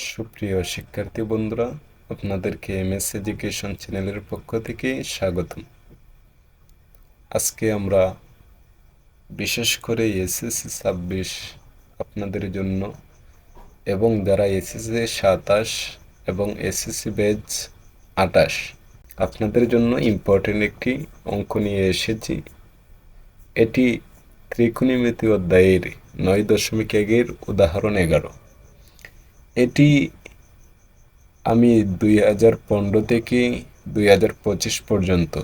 সুপ্রিয় শিক্ষার্থী বন্ধুরা, আপনাদেরকে এমএস এডুকেশন চ্যানেলের পক্ষ থেকে স্বাগতম। আজকে আমরা বিশেষ করে এসএসসি 26 আপনাদের জন্য এবং যারা এসএসসি 27 এবং এসএসসি ব্যাচ 28 আপনাদের জন্য ইম্পর্টেন্ট একটি অঙ্ক নিয়ে এসেছি। এটি ত্রিকোণমিতি অধ্যায়ের 9.1-এর উদাহরণ 11। এটি আমি 2015 থেকে 2025 পর্যন্ত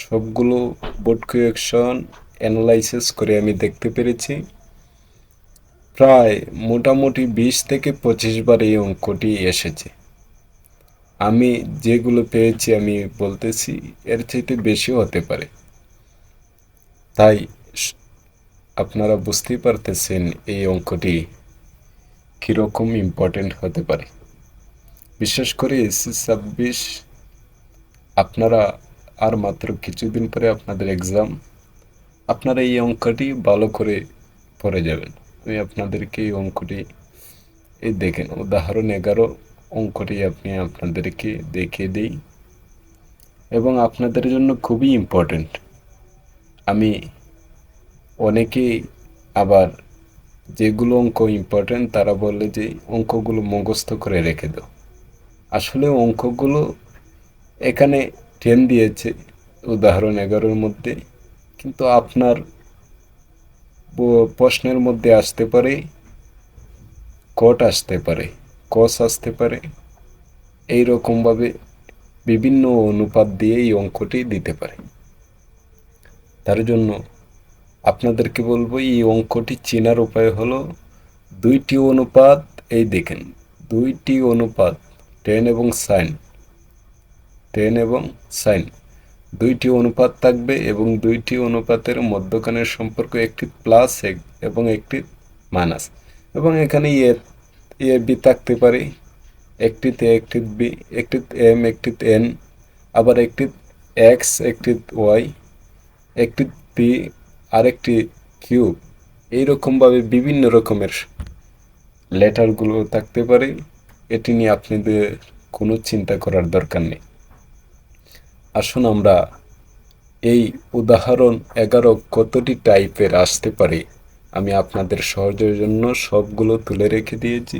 সবগুলো বোর্ড কোয়েকশন অ্যানালাইসিস করে আমি দেখতে পেরেছি প্রায় মোটামুটি 20 থেকে 25 বার এই অঙ্কটি এসেছে। আমি যেগুলো পেয়েছি আমি বলতেছি, এর চাইতে বেশিও হতে পারে। তাই আপনারা বুঝতেই পারতেছেন এই অঙ্কটি কীরকম ইম্পর্টেন্ট হতে পারে। বিশেষ করে এসএসসি 26 আপনারা আর মাত্র কিছুদিন পরে আপনাদের এক্সাম, আপনারা এই অঙ্কটি ভালো করে পড়ে যাবেন। আমি আপনাদেরকে এই অঙ্কটি দেখেন, উদাহরণ 11 অঙ্কটি আমি আপনাদেরকে দেখিয়ে দিই এবং আপনাদের জন্য খুবই ইম্পর্টেন্ট। আমি অনেকেই আবার যেগুলো অঙ্ক ইম্পর্টেন্ট তারা বলে যে অঙ্কগুলো মুখস্থ করে রেখে দাও। আসলে অঙ্কগুলো এখানে 10 দিয়েছে উদাহরণ 11-এর মধ্যে, কিন্তু আপনার প্রশ্নের মধ্যে আসতে পারে কট, আসতে পারে কস, আসতে পারে এই রকমভাবে বিভিন্ন অনুপাত দিয়ে এই অঙ্কটি দিতে পারে। তার জন্য আপনাদেরকে বলবো এই অঙ্কটি চেনার উপায় হলো দুইটি অনুপাত। এই দেখেন, দুইটি অনুপাত 10 এবং সাইন, 10 এবং সাইন দুইটি অনুপাত থাকবে এবং দুইটি অনুপাতের মধ্যখানের সম্পর্ক একটি প্লাস এবং একটি মাইনাস, এবং এখানে এ বি থাকতে পারে, একটিতে একটি বি, একটিতে এম, একটিতে এন, আবার একটি এক্স, একটি ওয়াই, একটি পি, আরেকটি কিউ। এইরকমভাবে বিভিন্ন রকমের লেটারগুলো থাকতে পারে। এটি নিয়ে আপনাদের কোনো চিন্তা করার দরকার নেই। আসুন আমরা এই উদাহরণ 11 কতটি টাইপের আসতে পারে আমি আপনাদের সহজের জন্য সবগুলো তুলে রেখে দিয়েছি।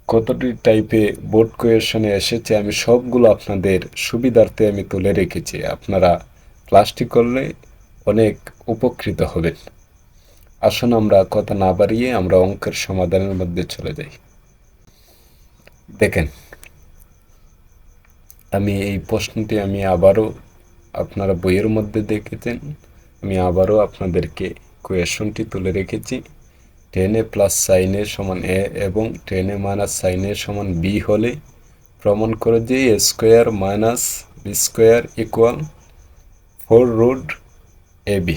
কতটি টাইপে বোর্ড কোয়েশনে এসেছে আমি সবগুলো আপনাদের সুবিধার্থে আমি তুলে রেখেছি। আপনারা ক্লাসটি করলে অনেক উপকৃত হবেন। আসুন আমরা কথা না বাড়িয়ে আমরা অঙ্কের সমাধানের মধ্যে চলে যাই। দেখেন, আমি এই প্রশ্নটি আমি আবারও, আপনারা বইয়ের মধ্যে দেখেছেন, আমি আবারও আপনাদেরকে কোয়েশনটি তুলে রেখেছি। 10a প্লাস সাইন এ সমান এ এবং 10a মাইনাস সাইন এ সমান বি হলে প্রমাণ করে যে a square minus b square equal 4√ab।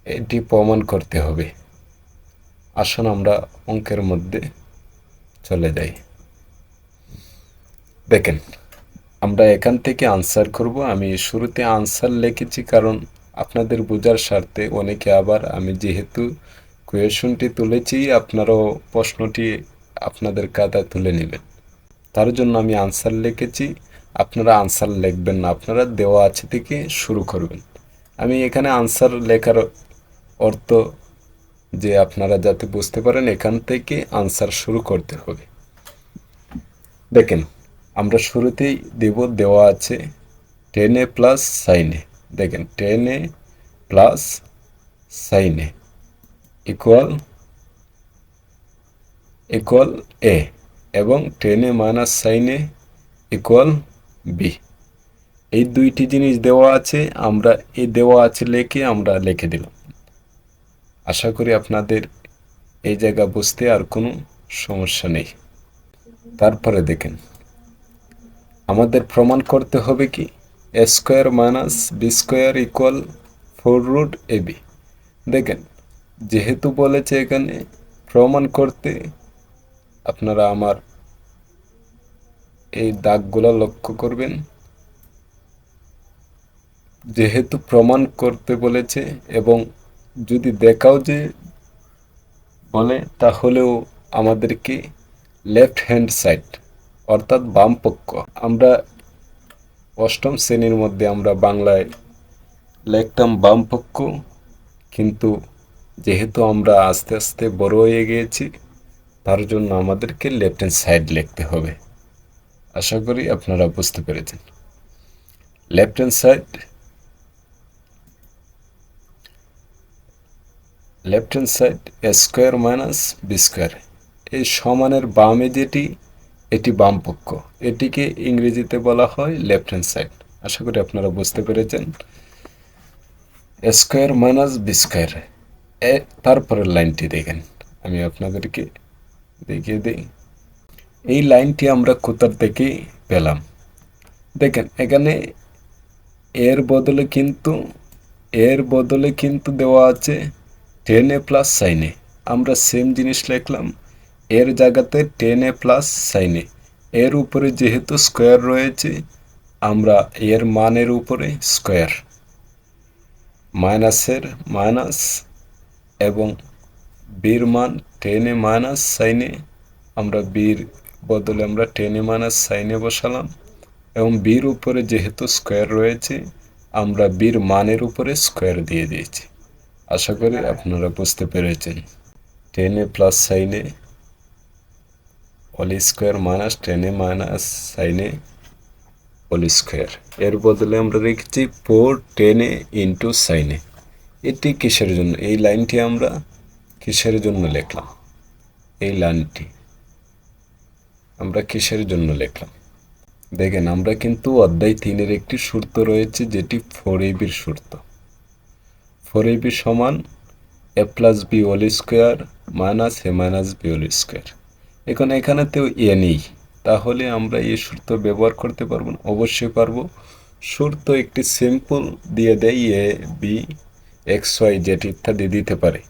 এটি প্রমাণ করতে হবে। আসুন আমরা অঙ্কের মধ্যে চলে যাই। দেখেন, আমরা এখান থেকে আনসার করব। আমি শুরুতে আনসার লিখেছি কারণ আপনাদের বোঝার স্বার্থে। অনেকে আবার, আমি যেহেতু কোয়েশনটি তুলেছি, আপনারাও প্রশ্নটি আপনাদের খাতায় তুলে নেবেন, তার জন্য আমি আনসার লিখেছি। আপনারা আনসার লিখবেন না, আপনারা দেওয়া আছে থেকে শুরু করবেন। আমি এখানে আনসার লেখার অর্থ যে আপনারা যাতে বুঝতে পারেন এখান থেকে আনসার শুরু করতে হবে। দেখেন, আমরা শুরুতেই দেওয়া আছে 10a প্লাস সাইনে। দেখেন, 10a প্লাস সাইনে ইকুয়াল এ এবং 10a মাইনাস সাইনে ইকুয়াল বি। এই দুইটি জিনিস দেওয়া আছে, আমরা এই দেওয়া আছে আমরা লিখে দিলাম। আশা করি আপনাদের এই জায়গা বুঝতে আর কোনো সমস্যা নেই। তারপরে দেখেন, আমাদের প্রমাণ করতে হবে কি a square minus b square equal 4√ab। দেখেন, যেহেতু বলেছে এখানে প্রমাণ করতে, আপনারা আমার এই দাগগুলো লক্ষ্য করবেন। যেহেতু প্রমাণ করতে বলেছে এবং যদি দেখাও যে বলে, তাহলেও আমাদেরকে লেফট হ্যান্ড সাইড অর্থাৎ বাম পক্ষ। আমরা অষ্টম শ্রেণীর মধ্যে আমরা বাংলায় লিখতাম বাম পক্ষ, কিন্তু যেহেতু আমরা আস্তে আস্তে বড় হয়ে গিয়েছি তার জন্য আমাদেরকে লেফট হ্যান্ড সাইড লিখতে হবে। আশা করি আপনারা বুঝতে পেরেছেন। Left hand side, left hand side a square minus b square, এই সমানের বামে যেটি এটি বাম পক্ষ, এটিকে ইংরেজিতে বলা হয় লেফট হ্যান্ড সাইড। আশা করি আপনারা বুঝতে পেরেছেন। এ স্কোয়ার মাইনাস বি স্কোয়ার, তারপরের লাইনটি দেখেন, আমি আপনাদেরকে দেখিয়ে দিই। এই লাইনটি আমরা কোথা থেকে পেলাম? দেখেন এখানে এর বদলে কিন্তু দেওয়া আছে 10a প্লাস সাইনে। আমরা সেম জিনিস লিখলাম, এর জায়গাতে 10a প্লাস সাইনে। এর উপরে যেহেতু স্কোয়ার রয়েছে আমরা এর মানের উপরে স্কোয়ার, মাইনাসের মাইনাস, এবং বির মান 10a মাইনাস সাইনে, আমরা বির বদলে আমরা 10a মাইনাস সাইনে বসালাম, এবং বির উপরে যেহেতু স্কোয়ার রয়েছে আমরা বির মানের উপরে স্কোয়ার দিয়ে দিয়েছি। আশা করি আপনারা বুঝতে পেরেছেন। 10a প্লাস সাইনে হোল স্কোয়ার মাইনাস 10a মাইনাস সাইনে হোল স্কোয়ার, এর বদলে আমরা রেখেছি 410a ইন্টু সাইনে। এটি কিসের জন্য? এই লাইনটি আমরা কিসের জন্য লিখলাম? এই লাইনটি আমরা কিসের জন্য লিখলাম? দেখেন আমরা কিন্তু অধ্যায় 3-এর একটি সূত্র রয়েছে যেটি 4ab সূত্র। 4ab সমান a plus B whole square minus A minus B whole square. এখন এখানেতেও এ নেই, তাহলে আমরা এই সূত্র ব্যবহার করতে পারবো না? অবশ্যই পারবো। সূত্র একটি সিম্পল দিয়ে দেয়, A B x Y Z ইত্যাদি দিতে পারে,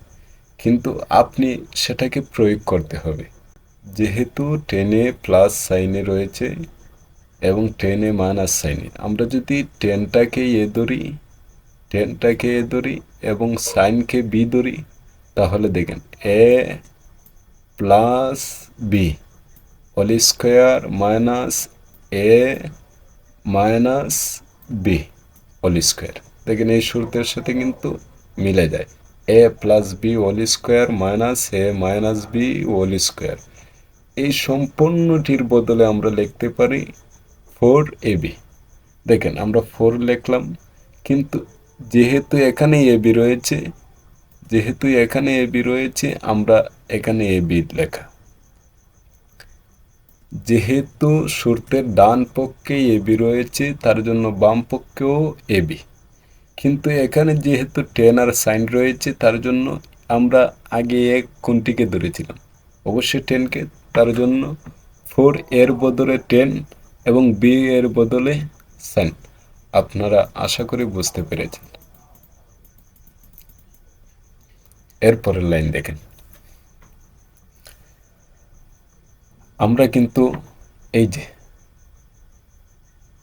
কিন্তু আপনি সেটাকে প্রয়োগ করতে হবে। যেহেতু 10a প্লাস সাইনে রয়েছে এবং 10a মাইনাস সাইনে, আমরা যদি 10টাকে এ ধরি এবং সাইনকে বি ধরি, তাহলে দেখেন a plus B whole square minus A minus B whole square. দেখেন এই সূত্রের সাথে কিন্তু মিলে যায়, a plus B whole square minus A minus B whole square. এই সম্পূর্ণটির বদলে আমরা লিখতে পারি 4ab। দেখেন আমরা 4 লিখলাম, কিন্তু যেহেতু এখানে এবি রয়েছে আমরা এখানে এবি লেখা, যেহেতু সূত্রের ডান পক্ষে এবি রয়েছে তার জন্য বাম পক্ষেও এবি, কিন্তু এখানে যেহেতু 10 আর সাইন রয়েছে তার জন্য আমরা আগে কোনটিকে ধরেছিলাম? অবশ্যই 10কে, তার জন্য 4 এর বদলে 10 এবং বি এর বদলে সাইন। আপনারা আশা করি বুঝতে পেরেছেন। এরপরের লাইন দেখেন, আমরা কিন্তু এই যে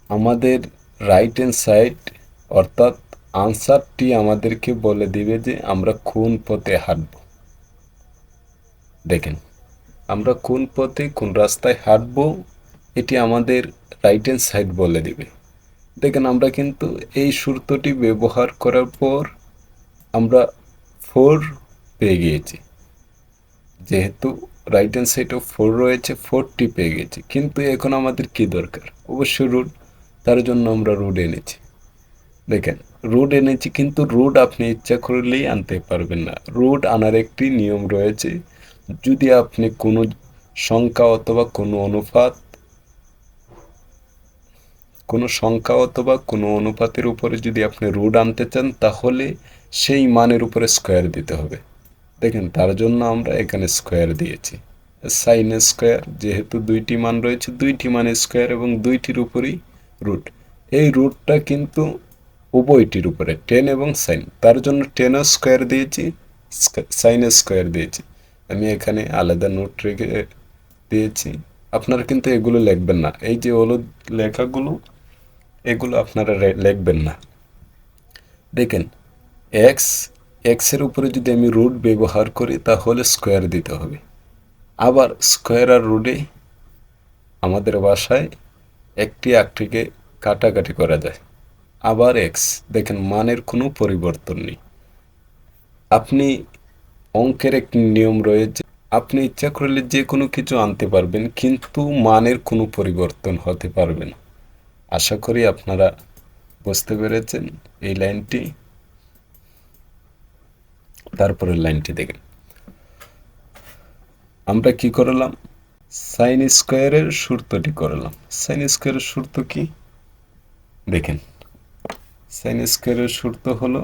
আমাদের রাইট হ্যান্ড সাইড অর্থাৎ আনসারটি আমাদেরকে বলে দিবে যে আমরা কোন পথে হাঁটব। দেখেন আমরা কোন পথে কোন রাস্তায় হাঁটব এটি আমাদের রাইট হ্যান্ড সাইড বলে দিবে। দেখেন আমরা কিন্তু এই সূত্রটি ব্যবহার করার পর আমরা 4 পেয়ে গিয়েছি, যেহেতু রাইট হ্যান্ড সাইডে 4 রয়েছে 4টি পেয়ে গেছি, কিন্তু এখন আমাদের কি দরকার? অবশ্যই রুট, তার জন্য আমরা রুট এনেছি। দেখেন রুট এনেছি, কিন্তু রুট আপনি ইচ্ছা করলেই আনতে পারবেন না। রুট আনার একটি নিয়ম রয়েছে। যদি আপনি কোনো সংখ্যা অথবা কোনো অনুপাতের উপরে যদি আপনি রুট আনতে চান তাহলে সেই মানের উপরে স্কোয়ার দিতে হবে। দেখেন তার জন্য আমরা এখানে স্কোয়ার দিয়েছি, সাইন স্কোয়ার, যেহেতু দুইটি মান রয়েছে দুইটি মানের স্কোয়ার এবং দুইটির উপরেই রুট। এই রুটটা কিন্তু উভয়টির উপরে 10 এবং সাইন, তার জন্য 10 স্কোয়ার দিয়েছি, সাইন স্কোয়ার দিয়েছি। আমি এখানে আলাদা নোট রেখে দিয়েছি, আপনারা কিন্তু এগুলো লিখবেন না। এই যে হলুদ লেখাগুলো এগুলো আপনারা লিখবেন না। দেখেন এক্সের উপরে যদি আমি রুট ব্যবহার করি তাহলে স্কোয়ার দিতে হবে, আবার স্কোয়ার আর রুটে আমাদের ভাষায় একটি আরেকটিকে কাটাকাটি করা যায়। আবার এক্স, দেখেন মানের কোনো পরিবর্তন নেই। আপনি অঙ্কের একটি নিয়ম রয়েছে, আপনি ইচ্ছা করলে যে কোনো কিছু আনতে পারবেন, কিন্তু মানের কোনো পরিবর্তন হতে পারবে না। আশা করি আপনারা বুঝতে পেরেছেন এই লাইনটি। তারপরের লাইনটি দেখেন, আমরা কি করলাম, সাইন স্কোয়ারের সূত্রটি করলাম। সাইন স্কোয়ারের সূত্র কি দেখেন, সাইন স্কোয়ারের সূত্র হলো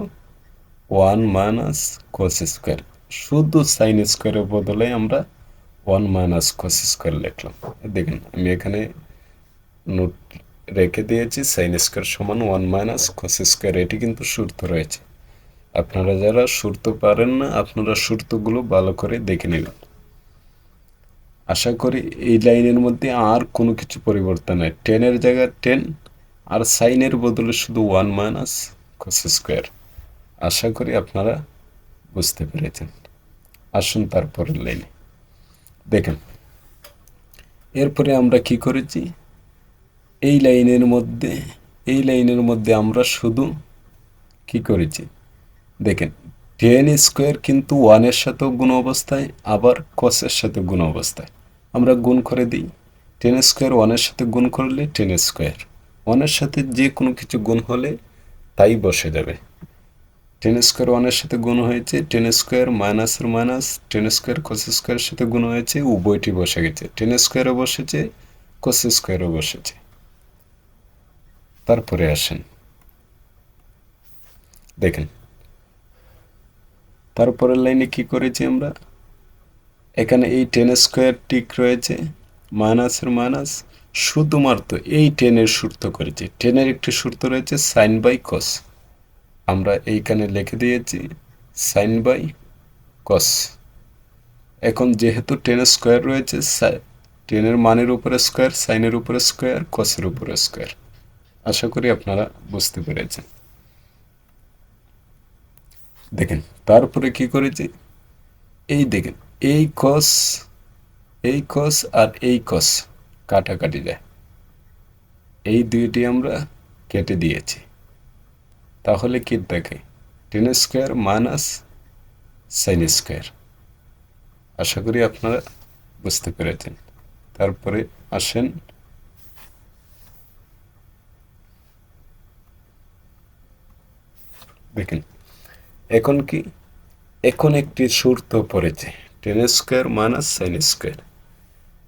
1 মাইনাস কস স্কোয়ার। শুধু সাইন স্কোয়ারের বদলে আমরা 1 মাইনাস কস স্কোয়ার লিখলাম। দেখেন আমি এখানে নোট রেখে দিয়েছি, সাইন স্কোয়ার সমান 1 মাইনাস কস স্কোয়ার, এটি কিন্তু সূত্র রয়েছে। আপনারা যারা সূত্র পারেন না, আপনারা সূত্রগুলো ভালো করে দেখে নেবেন। আশা করি এই লাইনের মধ্যে আর কোনো কিছু পরিবর্তন নেই, টেনের জায়গায় 10 আর সাইনের বদলে শুধু 1 মাইনাস কস স্কোয়ার। আশা করি আপনারা বুঝতে পেরেছেন। আসুন তারপরের লাইনে দেখেন, এরপরে আমরা কি করেছি, এই লাইনের মধ্যে আমরা শুধু কি করেছি দেখেন, 10 স্কোয়ার কিন্তু 1-এর সাথেও গুণ অবস্থায়, আবার কসের সাথে গুণ অবস্থায়। আমরা গুণ করে দিই, 10 স্কোয়ার 1-এর সাথে গুণ করলে 10 স্কোয়ার, 1-এর সাথে যে কোনো কিছু গুণ হলে তাই বসে যাবে। 10 স্কোয়ার 1-এর সাথে গুণ হয়েছে, 10 স্কোয়ার মাইনাসের মাইনাস 10 স্কোয়ার কস স্কোয়ারের সাথে গুণ হয়েছে, উভয়টি বসে গেছে, 10 স্কোয়ারও বসেছে কস স্কোয়ারও বসেছে। তারপরে আসেন দেখেন, তারপরের লাইনে কি করেছি আমরা, এখানে এই 10 স্কোয়ার ঠিক রয়েছে, মাইনাসের মাইনাস, শুধুমাত্র এই 10-এর সূত্র করেছি। 10-এর একটি সূত্র রয়েছে সাইন বাই কস, আমরা এইখানে লিখে দিয়েছি সাইন বাই কস। এখন যেহেতু 10 স্কোয়ার রয়েছে, 10-এর মানের উপরে স্কোয়ার, সাইনের উপরে স্কোয়ার, কসের উপরে স্কোয়ার। আশা করি আপনারা বুঝতে পেরেছেন। দেখেন তারপরে কি করেছি, এই দেখেন এই কস আর এই কস কাটাকাটি যায়, এই দুইটি আমরা কেটে দিয়েছি। তাহলে কি দেখে, 10 স্কোয়ার মাইনাস সাইন স্কোয়ার। আশা করি আপনারা বুঝতে পেরেছেন। তারপরে আসেন দেখেন, এখন কি, এখন একটি সূত্র পড়েছে 10 স্কোয়ার মাইনাস সাইন স্কোয়ার,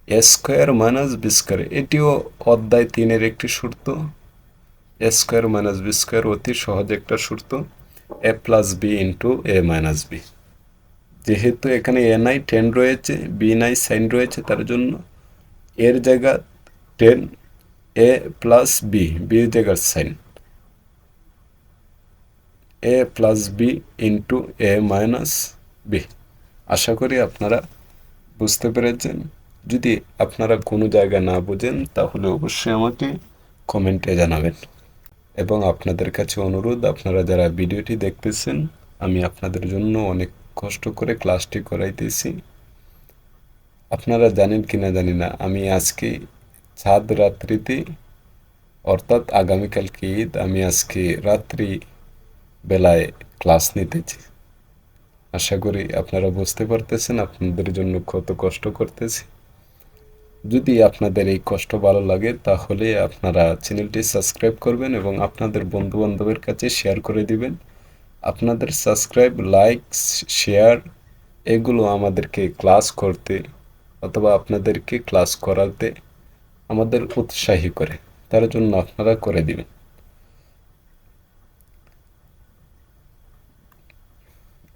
এ স্কোয়ার মাইনাস বি স্কোয়ার, এটিও অধ্যায় 3-এর একটি সূত্র। এ স্কোয়ার মাইনাস বি স্কোয়ার অতি সহজ একটা সূত্র, এ প্লাস বি ইন্টু এ মাইনাস বি। যেহেতু এখানে এ নাই 10 রয়েছে, বি নাই সাইন রয়েছে, তার জন্য এর জায়গা 10, এ প্লাস বি, বির জায়গা সাইন, এ প্লাস বি ইন্টু এ মাইনাস বি। আশা করি আপনারা বুঝতে পেরেছেন। যদি আপনারা কোনো জায়গা না বুঝেন তাহলে অবশ্যই আমাকে কমেন্টে জানাবেন। এবং আপনাদের কাছে অনুরোধ, আপনারা যারা ভিডিওটি দেখতেছেন, আমি আপনাদের জন্য অনেক কষ্ট করে ক্লাসটি করাইতেছি। আপনারা জানেন কি না জানি না, আমি আজকে চাঁদ রাত্রিতে, অর্থাৎ আগামীকালকে ঈদ, আমি আজকে রাত্রি বেলায় ক্লাস নিতেছি। আশা করি আপনারা বুঝতে পারতেছেন আপনাদের জন্য কত কষ্ট করতেছি। যদি আপনাদের এই কষ্ট ভালো লাগে তাহলে আপনারা চ্যানেলটি সাবস্ক্রাইব করবেন এবং আপনাদের বন্ধুবান্ধবের কাছে শেয়ার করে দিবেন। আপনাদের সাবস্ক্রাইব, লাইক, শেয়ার এগুলো আমাদেরকে ক্লাস করতে অথবা আপনাদেরকে ক্লাস করাতে আমাদের উৎসাহী করে, তার জন্য আপনারা করে দিবেন।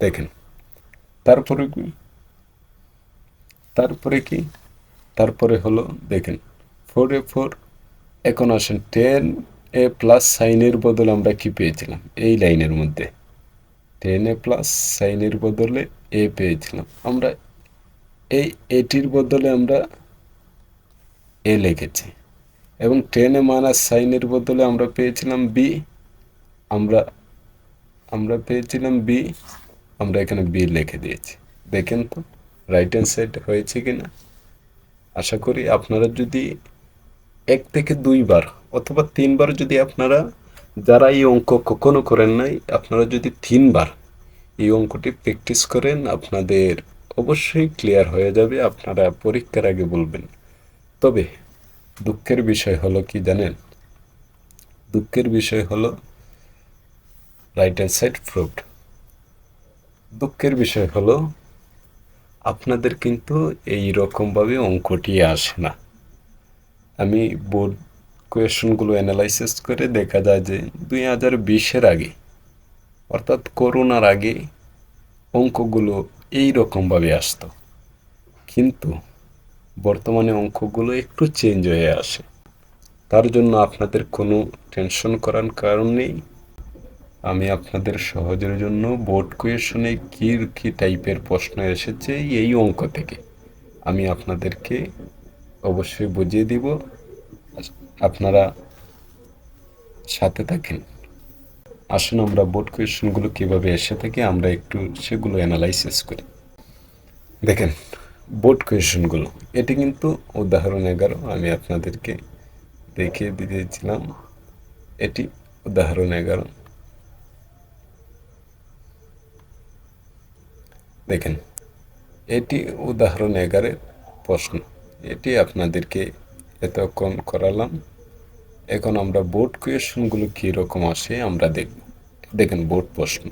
দেখেন তারপরে কি, তারপরে কি, তারপরে হলো দেখেন 4 এখন আসেন 10 এ প্লাস সাইনের বদলে আমরা কি পেয়েছিলাম, এই লাইনের মধ্যে 10 এ প্লাস সাইনের বদলে এ পেয়েছিলাম, আমরা এই এটির বদলে আমরা এ লিখেছি, এবং 10 এ মাইনাস সাইনের বদলে আমরা পেয়েছিলাম বি, আমরা আমরা পেয়েছিলাম বি, আমরা এখানে বি লিখে দিয়েছি। দেখেন তো রাইট হ্যান্ড সাইড হয়েছে কিনা। আশা করি আপনারা যদি 1 থেকে 2 বার অথবা 3 বার যদি আপনারা, যারা এই অঙ্ক কখনো করেন নাই, আপনারা যদি 3 বার এই অঙ্কটি প্র্যাকটিস করেন, আপনাদের অবশ্যই ক্লিয়ার হয়ে যাবে। আপনারা পরীক্ষার আগে বলবেন। তবে দুঃখের বিষয় হলো কি জানেন, দুঃখের বিষয় হলো রাইট হ্যান্ড সাইড প্রুভড। দুঃখের বিষয় হলো আপনাদের কিন্তু এই রকমভাবে অঙ্কটি আসে না। আমি বোর্ড কোয়েশনগুলো অ্যানালাইসিস করে দেখা যায় যে 2020-এর আগে, অর্থাৎ করোনার আগে অঙ্কগুলো এই রকমভাবে আসতো, কিন্তু বর্তমানে অঙ্কগুলো একটু চেঞ্জ হয়ে আসে। তার জন্য আপনাদের কোনো টেনশন করার কারণ নেই। আমি আপনাদের সহজের জন্য বোর্ড কোয়েশনে কী কী টাইপের প্রশ্ন এসেছে এই অঙ্ক থেকে আমি আপনাদেরকে অবশ্যই বুঝিয়ে দিব। আপনারা সাথে থাকেন। আসুন আমরা বোর্ড কোয়েশনগুলো কীভাবে এসে থাকে আমরা একটু সেগুলো অ্যানালাইসিস করি। দেখেন বোর্ড কোয়েশনগুলো, এটি কিন্তু উদাহরণ 11 আমি আপনাদেরকে দেখিয়ে দিয়েছিলাম। এটি উদাহরণ 11। দেখেন এটি উদাহরণ 11-এর প্রশ্ন। এটি আপনাদেরকে এতক্ষণ করালাম। এখন আমরা বোর্ড কোয়েশনগুলো কীরকম আসে আমরা দেখব। দেখেন বোর্ড প্রশ্ন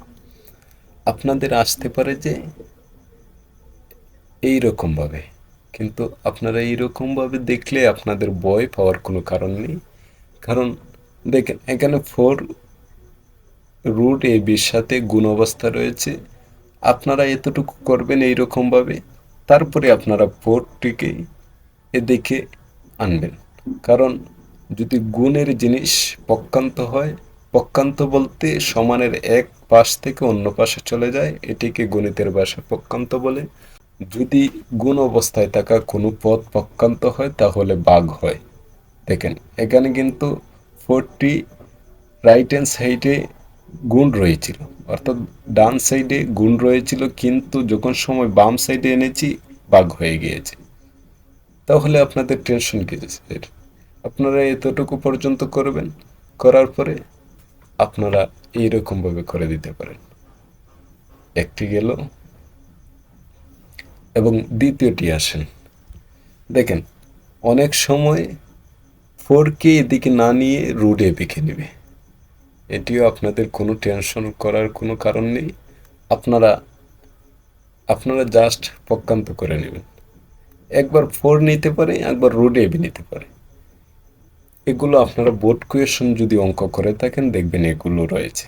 আপনাদের আসতে পারে যে এই রকমভাবে, কিন্তু আপনারা এই রকমভাবে দেখলে আপনাদের ভয় পাওয়ার কোনো কারণ নেই। কারণ দেখেন এখানে 4√ab সাথে গুণ অবস্থা রয়েছে। আপনারা এতটুকু করবেন এই রকমভাবে, তারপরে আপনারা 4টিকে এদিকে আনবেন। কারণ যদি গুণের জিনিস পক্ষান্ত হয়, পক্ষান্ত বলতে সমানের এক পাশ থেকে অন্য পাশে চলে যায়, এটিকে গণিতের ভাষায় পক্ষান্ত বলে। যদি গুণ অবস্থায় থাকা কোনো পদ পক্ষান্ত হয় তাহলে ভাগ হয়। দেখেন এখানে কিন্তু 4টি রাইট হ্যান্ড সাইডে গুণ রয়েছিল, অর্থাৎ ডান সাইডে গুণ রয়েছিল, কিন্তু যখন সময় বাম সাইডে এনেছি ভাগ হয়ে গিয়েছে। তাহলে আপনাদের টেনশন কিসের? আপনারা এতটুকু পর্যন্ত করবেন, করার পরে আপনারা এইরকমভাবে করে দিতে পারেন। একটি গেল, এবং দ্বিতীয়টি আসেন। দেখেন অনেক সময় 4কে এদিকে না নিয়ে রুটে বেঁকে নেবে। এটিও আপনাদের কোনো টেনশন করার কোনো কারণ নেই। আপনারা জাস্ট পক্ষান্ত করে নেবেন। একবার 4 নিতে পারে, একবার রুট এবি নিতে পারে। এগুলো আপনারা বোর্ড কোয়েশন যদি অঙ্ক করে থাকেন দেখবেন এগুলো রয়েছে।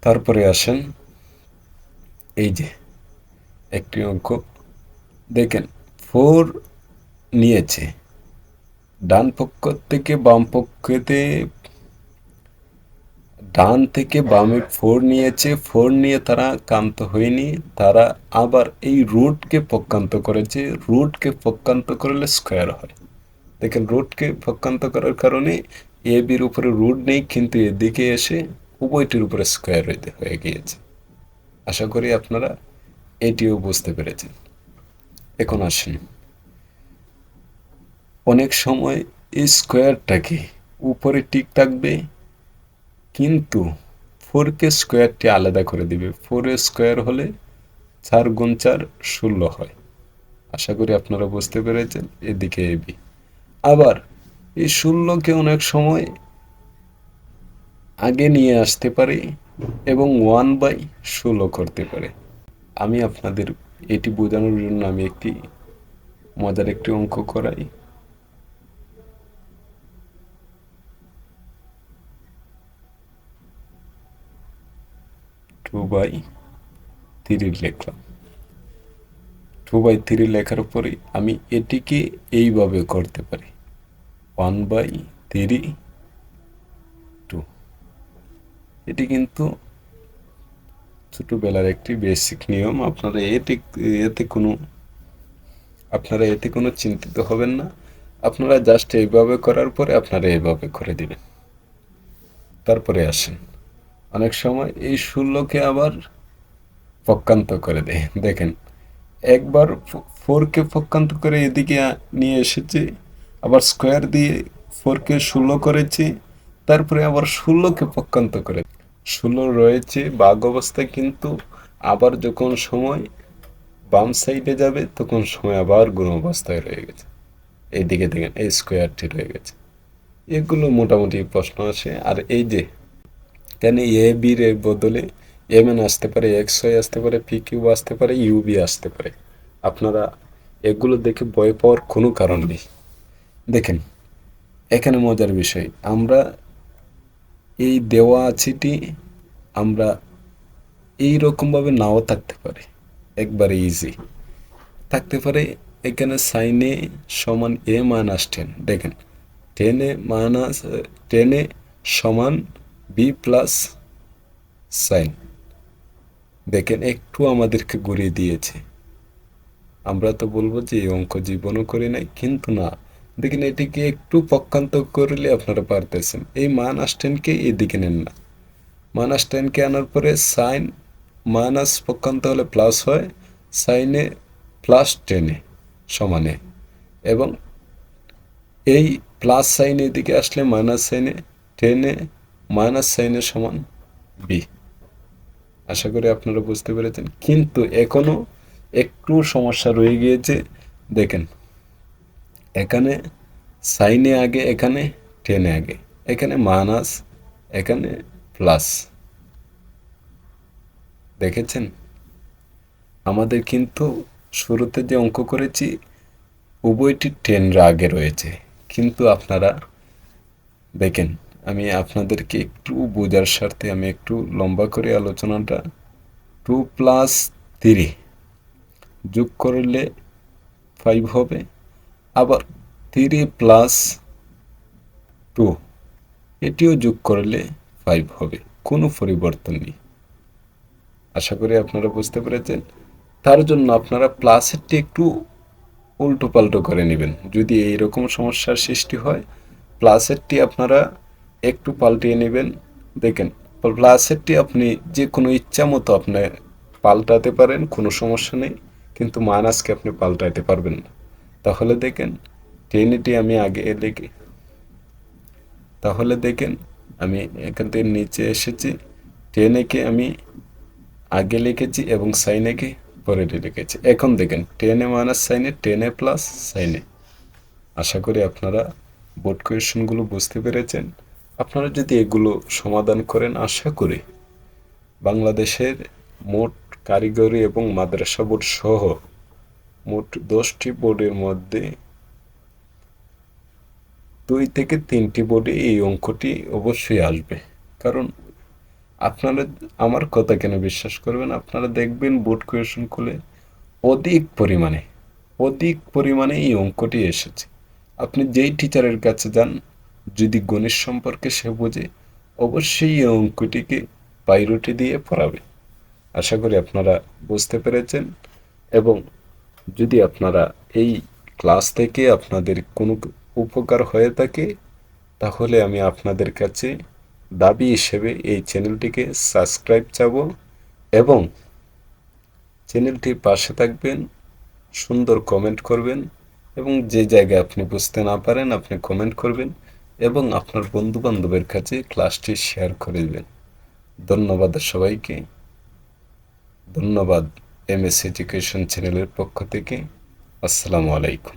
তারপরে আসেন এই যে একটি অঙ্ক, দেখেন 4 নিয়েছে, ডান পক্ষ থেকে বাম পক্ষতে, ডান থেকে বামে 4 নিয়েছে। 4 নিয়ে তারা ক্ষান্ত হয়নি, তারা আবার এই রুটকে পক্ষান্ত করেছে। রুটকে পক্ষান্ত করলে স্কোয়ার হয়। দেখেন রুটকে পক্ষান্ত করার কারণে এ বির উপরে রুট নেই, কিন্তু এদিকে এসে উভয়টির উপরে স্কোয়ার হয়ে গিয়েছে। আশা করি আপনারা এটিও বুঝতে পেরেছেন। এখন আসেন, অনেক সময় এই স্কোয়ারটাকে উপরে ঠিক থাকবে, কিন্তু 4কে স্কোয়ারটি আলাদা করে দিবে। 4 স্কোয়ার হলে 4 গুণ 4 16 হয়। আশা করি আপনারা বুঝতে পেরেছেন। এদিকে এবি আবার এই 16কে অনেক সময় আগে নিয়ে আসতে পারে এবং 1/16 করতে পারে। আমি আপনাদের এটি বোঝানোর জন্য আমি মজার একটি অঙ্ক করাই। 2/3 লিখলাম। 2/3 লেখার পরে আমি এটিকে এইভাবে করতে পারি, 1/3 2। এটি কিন্তু ছোটবেলার একটি বেসিক নিয়ম। এতে কোনো চিন্তিত হবেন না। আপনারা জাস্ট এইভাবে করার পরে আপনারা এইভাবে করে দিবেন। তারপরে আসেন, অনেক সময় এই 16কে আবার পক্ষান্ত করে দেয়। দেখেন, একবার ফোরকে পক্ষান্ত করে এদিকে নিয়ে এসেছি, আবার স্কোয়ার দিয়ে ফোরকে 16 করেছি, তারপরে আবার 16কে পক্ষান্ত করে 16 রয়েছে ভাগ অবস্থায়, কিন্তু আবার যখন সময় বাম সাইডে যাবে তখন সময় আবার গুণ অবস্থায় রয়ে গেছে। এইদিকে দেখেন এই স্কোয়ারটি রয়ে গেছে। এগুলো মোটামুটি প্রশ্ন আসে। আর এই যে কেন এ বির এর বদলে এম এন আসতে পারে, এক্স ওয়াই আসতে পারে, পি কিউ আসতে পারে, ইউবি আসতে পারে, আপনারা এগুলো দেখে ভয় পাওয়ার কোনো কারণ নেই। দেখেন, এখানে মজার বিষয়, আমরা এই দেওয়া আছেটি আমরা এই রকমভাবে নাও থাকতে পারে, একবারে ইজি থাকতে পারে। এখানে সাইনে সমান এ মাইনাস 10, দেখেন 10 মাইনাস 10 সমান বি প্লাস সাইন। দেখেন একটু আমাদেরকে ঘুরিয়ে দিয়েছে। আমরা তো বলবো যে এই অঙ্ক জীবনও করি নাই, কিন্তু না, দেখেন এটিকে একটু পক্ষান্ত করলে আপনারা পারতেছেন। এই মাইনাস 10কে এদিকে নেন না, মাইনাস 10কে আনার পরে সাইন মাইনাস পক্ষান্ত হলে প্লাস হয়, সাইনে প্লাস 10 সমানে, এবং এই প্লাস সাইন এদিকে আসলে মাইনাস সাইনে 10 মাইনাস সাইনের সমান বি। আশা করি আপনারা বুঝতে পেরেছেন, কিন্তু এখনো একটু সমস্যা রয়ে গিয়েছে। দেখেন, এখানে সাইনে আগে, এখানে 10 আগে, এখানে মাইনাস, এখানে প্লাস। দেখেছেন, আমাদের কিন্তু শুরুতে যে অঙ্ক করেছি উভয়টি 10 আগে রয়েছে, কিন্তু আপনারা দেখেন, আমি আপনাদেরকে একটু বোঝার স্বার্থে আমি একটু লম্বা করে আলোচনাটা, 2+3 যোগ করলে 5 হবে, আবার 3+2 এটিও যোগ করলে 5 হবে, কোনো পরিবর্তন নেই। আশা করি আপনারা বুঝতে পেরেছেন। তার জন্য আপনারা প্লাসেরটি একটু উল্টো পাল্টো করে নেবেন। যদি এইরকম সমস্যার সৃষ্টি হয়, প্লাসেরটি আপনারা একটু পাল্টিয়ে নেবেন। দেখেন, প্লাসেরটি আপনি যে কোনো ইচ্ছা মতো আপনি পাল্টাতে পারেন, কোনো সমস্যা নেই, কিন্তু মাইনাসকে আপনি পাল্টাতে পারবেন না। তাহলে দেখেন, টেনেটি আমি আগে লিখি, তাহলে দেখেন আমি এখান থেকে নিচে এসেছি, টেনেকে আমি আগে লিখেছি এবং সাইনেকে পরে লিখেছি। এখন দেখেন 10 মাইনাস সাইনে 10 প্লাস সাইনে। আশা করি আপনারা বোর্ড কোয়েশনগুলো বুঝতে পেরেছেন। আপনারা যদি এগুলো সমাধান করেন, আশা করি বাংলাদেশের মোট কারিগরি এবং মাদ্রাসা বোর্ড সহ মোট 10টি বোর্ডের মধ্যে 2 থেকে 3টি বোর্ডে এই অঙ্কটি অবশ্যই আসবে। কারণ আপনারা আমার কথা কেন বিশ্বাস করবেন, আপনারা দেখবেন বোর্ড কোয়েশন খুলে অধিক পরিমাণে এই অঙ্কটি এসেছে। আপনি যেই টিচারের কাছে যান, যদি গণিত সম্পর্কে সে বোঝে, অবশ্যই এই অঙ্কটিকে প্রায়োরিটি দিয়ে পড়াবে। আশা করি আপনারা বুঝতে পেরেছেন, এবং যদি আপনারা এই ক্লাস থেকে আপনাদের কোনো উপকার হয়ে থাকে, তাহলে আমি আপনাদের কাছে দাবি হিসেবে এই চ্যানেলটিকে সাবস্ক্রাইব চাবো, এবং চ্যানেলটির পাশে থাকবেন, সুন্দর কমেন্ট করবেন, এবং যে জায়গায় আপনি বুঝতে না পারেন আপনি কমেন্ট করবেন, এবং আপনার বন্ধুবান্ধবের কাছে ক্লাসটি শেয়ার করে দেবেন। ধন্যবাদ সবাইকে। ধন্যবাদ এমএস এডুকেশন চ্যানেলের পক্ষ থেকে। আসসালামু আলাইকুম।